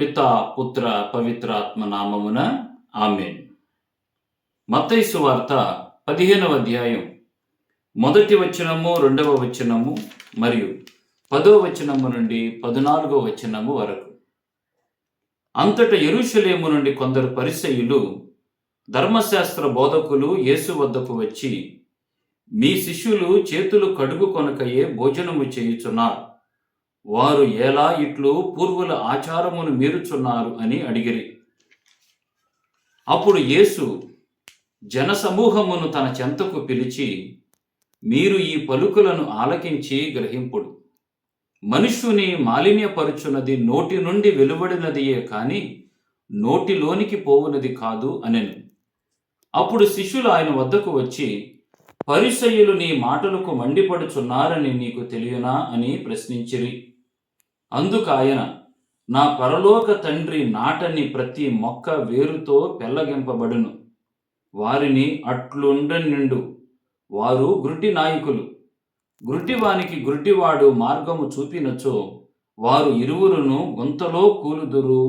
పితా పుత్ర పవిత్రాత్మ నామమున ఆమేన్. మత్తయి సువార్త 15వ అధ్యాయం 1వ వచనము 2వ వచనము మరియు 10వ వచనము నుండి 14వ వచనము వరకు. అంతట యెరూషలేము నుండి కొందరు పరిసయ్యులు ధర్మశాస్త్ర బోధకులు యేసు వద్దకు వచ్చి, మీ శిష్యులు చేతులు కడుగుకొనకయే భోజనము చేయుచున్నారు, వారు ఎలా ఇట్లు పూర్వుల ఆచారమును మీరుచున్నారు అని అడిగిరి. అప్పుడు యేసు జనసమూహమును తన చెంతకు పిలిచి, మీరు ఈ పలుకులను ఆలకించి గ్రహింపుడు. మనుష్యుని మాలిన్యపరుచున్నది నోటి నుండి వెలువడినదియే కాని నోటిలోనికి పోవునది కాదు అనెను. అప్పుడు శిష్యులు ఆయన వద్దకు వచ్చి, పరిసయ్యులు నీ మాటలకు మండిపడుచున్నారని నీకు తెలియనా అని ప్రశ్నించిరి. అందుకు ఆయన, నా పరలోక తండ్రి నాటని ప్రతి మొక్క వేరుతో పెళ్లగింపబడును. వారిని అట్లుండనిండు. వారు గ్రుడ్డి నాయకులు. గ్రుడ్డివానికి గ్రుడ్డివాడు మార్గము చూపినచో వారు ఇరువురును గుంతలో కూలుదురు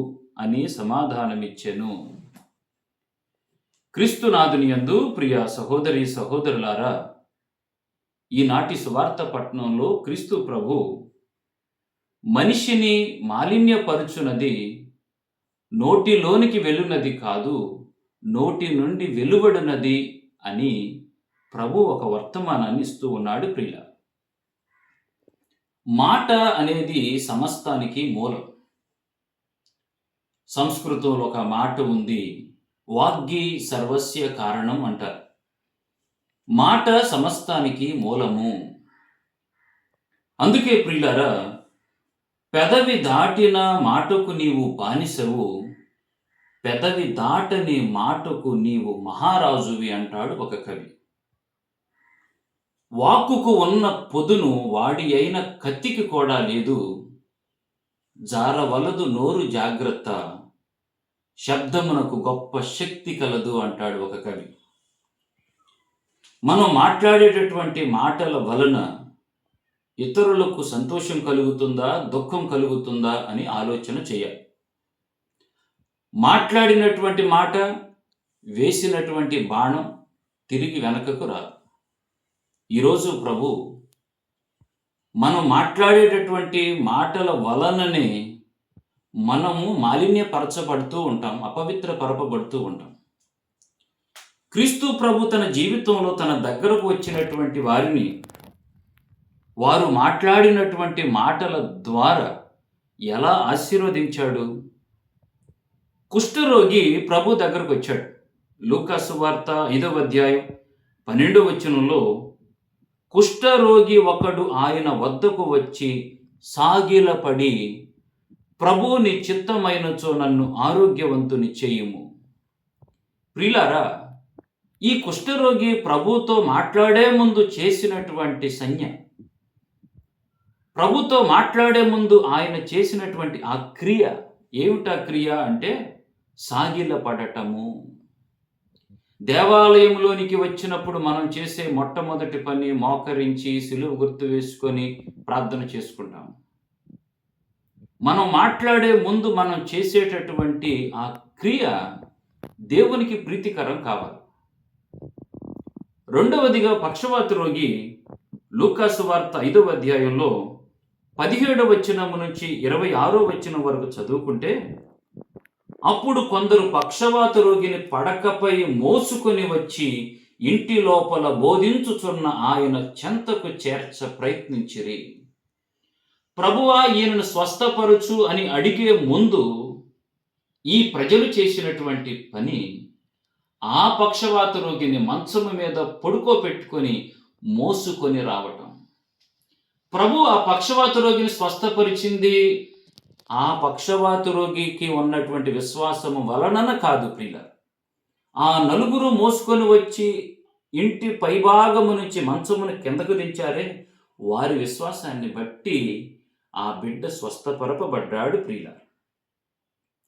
అని సమాధానమిచ్చెను. క్రీస్తునాథుని యందు ప్రియ సహోదరి సహోదరులారా, ఈనాటి సువార్త పట్టణంలో క్రీస్తు ప్రభు మనిషిని మాలిన్యపరుచున్నది నోటిలోనికి వెళ్ళునది కాదు, నోటి నుండి వెలువడినది అని ప్రభు ఒక వర్తమానాన్ని ఇస్తూ ఉన్నాడు. ప్రియ, మాట అనేది సమస్తానికి మూలం. సంస్కృతంలో ఒక మాట ఉంది, వాగ్గీ సర్వస్య కారణం అంటారు. మాట సమస్తానికి మూలము. అందుకే ప్రియులారా, పెదవి దాటిన మాటకు నీవు బానిసవు, పెదవి దాటని మాటకు నీవు మహారాజువి అంటాడు ఒక కవి. వాక్కుకు ఉన్న పొదును వాడి అయిన కత్తికి కూడా లేదు, జారవలదు నోరు జాగ్రత్త, శబ్దమునకు గొప్ప శక్తి కలదు అంటాడు ఒక కవి. మనం మాట్లాడేటటువంటి మాటల వలన ఇతరులకు సంతోషం కలుగుతుందా, దుఃఖం కలుగుతుందా అని ఆలోచన చేయాలి. మాట్లాడినటువంటి మాట, వేసినటువంటి బాణం తిరిగి వెనకకు రాదు. ఈరోజు ప్రభు మనం మాట్లాడేటటువంటి మాటల వలననే మనము మాలిన్యపరచబడుతూ ఉంటాం, అపవిత్రపరపబడుతూ ఉంటాం. క్రీస్తు ప్రభు తన జీవితంలో తన దగ్గరకు వచ్చినటువంటి వారిని వారు మాట్లాడినటువంటి మాటల ద్వారా ఎలా ఆశీర్వదించాడు? కుష్ఠరోగి ప్రభు దగ్గరకు వచ్చాడు. లూకా సువార్త 5వ అధ్యాయం 12వ వచనంలో, కుష్ఠరోగి ఒకడు ఆయన వద్దకు వచ్చి సాగిలపడి, ప్రభు నీ చిత్తమైనచో నన్ను ఆరోగ్యవంతుని చేయుము. ప్రియులారా, ఈ కుష్ఠరోగి ప్రభుతో మాట్లాడే ముందు చేసినటువంటి సంజ్ఞ, ప్రభుతో మాట్లాడే ముందు ఆయన చేసినటువంటి ఆ క్రియ ఏమిటా క్రియ అంటే సాగిలపడటము. దేవాలయంలోనికి వచ్చినప్పుడు మనం చేసే మొట్టమొదటి పని మోకరించి సిలువ గుర్తు వేసుకొని ప్రార్థన చేసుకుంటాం. మనం మాట్లాడే ముందు మనం చేసేటటువంటి ఆ క్రియ దేవునికి ప్రీతికరం కావాలి. రెండవదిగా, పక్షవాత రోగి లూకా సువార్త 5వ అధ్యాయంలో 17వ వచనము నుంచి 26వ వచనం వరకు చదువుకుంటే, అప్పుడు కొందరు పక్షవాత రోగిని పడకపై మోసుకొని వచ్చి ఇంటి లోపల బోధించుచున్న ఆయన చెంతకు చేర్చ ప్రయత్నించిరి. ప్రభువా, ఈయనను స్వస్థపరచు అని అడిగే ముందు ఈ ప్రజలు చేసినటువంటి పని, ఆ పక్షవాత రోగిని మంచము మీద పడుకోబెట్టుకొని మోసుకొని రావటం. ప్రభు ఆ పక్షవాత రోగిని స్వస్థపరిచింది ఆ పక్షవాత రోగికి ఉన్నటువంటి విశ్వాసము వలన కాదు ప్రియుల. ఆ నలుగురు మోసుకొని వచ్చి ఇంటి పైభాగము నుంచి మంచమును కిందకు దించారే, వారి విశ్వాసాన్ని బట్టి ఆ బిడ్డ స్వస్థపరపబడ్డాడు ప్రియుల.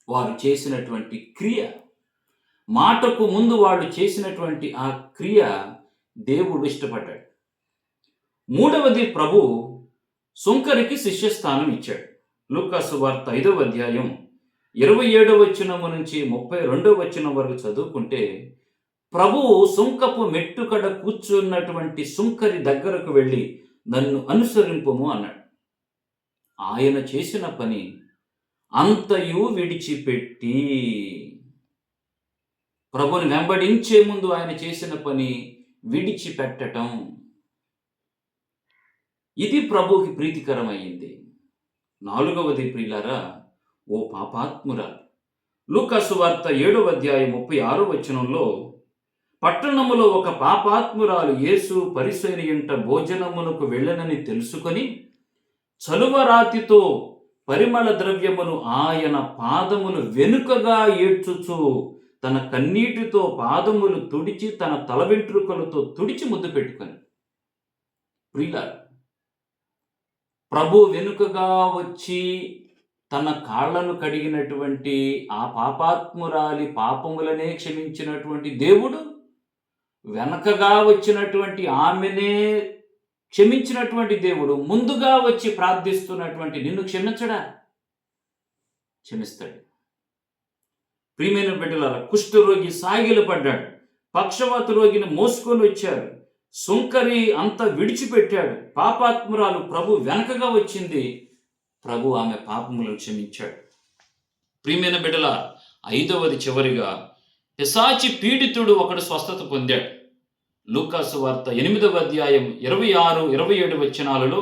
వారు చేసినటువంటి క్రియ, మాటకు ముందు వాళ్ళు చేసినటువంటి ఆ క్రియ దేవుడు ఇష్టపడ్డాడు. మూడవది, ప్రభు సుంకరికి శిష్యస్థానం ఇచ్చాడు. లూకా సువార్త 5వ అధ్యాయం 27వ వచనము నుంచి 32వ వచనం వరకు చదువుకుంటే, ప్రభువు సుంకపు మెట్టుకడ కూర్చున్నటువంటి సుంకరి దగ్గరకు వెళ్ళి నన్ను అనుసరింపుము అన్నాడు. ఆయన చేసిన పని అంతయు విడిచిపెట్టి, ప్రభుని వెంబడించే ముందు ఆయన చేసిన పని విడిచిపెట్టటం, ఇది ప్రభువుకి ప్రీతికరమైంది. 4వది ప్రియులారా, ఓ పాపాత్మురాలు. లూకా సువార్త 7వ అధ్యాయం 36వ వచనంలో, పట్టణములో ఒక పాపాత్మురాలు యేసు పరిసయ్యుని ఇంట భోజనమునకు వెళ్ళనని తెలుసుకొని చలువరాతితో పరిమళ ద్రవ్యమును ఆయన పాదములు వెనుకగా ఏడ్చుచు తన కన్నీటితో పాదములు తుడిచి తన తల వెంట్రుకలతో తుడిచి ముద్దు పెట్టుకొని. ప్రియులారా, ప్రభు వెనుకగా వచ్చి తన కాళ్లను కడిగినటువంటి ఆ పాపాత్మురాలి పాపములనే క్షమించినటువంటి దేవుడు, వెనకగా వచ్చినటువంటి ఆమెనే క్షమించినటువంటి దేవుడు ముందుగా వచ్చి ప్రార్థిస్తున్నటువంటి నిన్ను క్షమించడా? క్షమిస్తాడు. ప్రియమైన బిడ్డలారా, కుష్ఠరోగి సాగిలపడ్డాడు, పక్షవాత రోగిని మోసుకొని వచ్చారు, సుంకరి అంత విడిచిపెట్టాడు, పాపాత్మురాలు ప్రభు వెనకగా వచ్చింది, ప్రభు ఆమె పాపములను క్షమించాడు. ప్రియమైన బిడ్డల, 5వది చివరిగా, పిశాచి పీడితుడు ఒకడు స్వస్థత పొందాడు. లూకా సువార్త 8వ అధ్యాయం 26-27 వచనాలలో,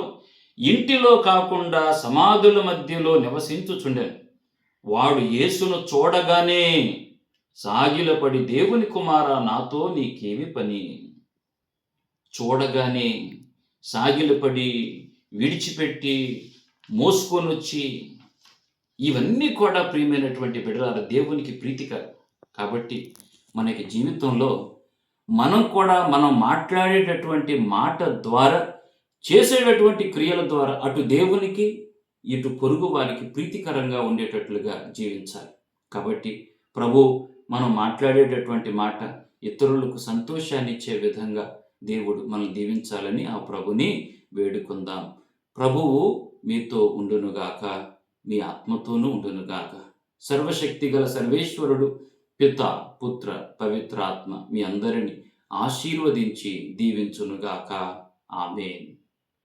ఇంటిలో కాకుండా సమాధుల మధ్యలో నివసించుచుండెను. వాడు యేసును చూడగానే సాగిలపడి, దేవుని కుమారా, నాతో నీకేమి పని? చూడగానే సాగిలపడి, విడిచిపెట్టి, మోసుకొని వచ్చి, ఇవన్నీ కూడా ప్రియమైనటువంటి బిడ్డలార దేవునికి ప్రీతికరం. కాబట్టి మనకి జీవితంలో మనం మాట్లాడేటటువంటి మాట ద్వారా, చేసేటటువంటి క్రియల ద్వారా అటు దేవునికి ఇటు పొరుగు వారికి ప్రీతికరంగా ఉండేటట్లుగా జీవించాలి. కాబట్టి ప్రభు మనం మాట్లాడేటటువంటి మాట ఇతరులకు సంతోషాన్ని ఇచ్చే విధంగా దేవుడు మనల్ని దీవించాలని ఆ ప్రభుని వేడుకుందాం. ప్రభువు మీతో ఉండునుగాక, మీ ఆత్మతోనూ ఉండునుగాక. సర్వశక్తిగల సర్వేశ్వరుడు పిత, పుత్ర, పవిత్రాత్మ మీ అందరిని ఆశీర్వదించి దీవించునుగాక. ఆమేన్.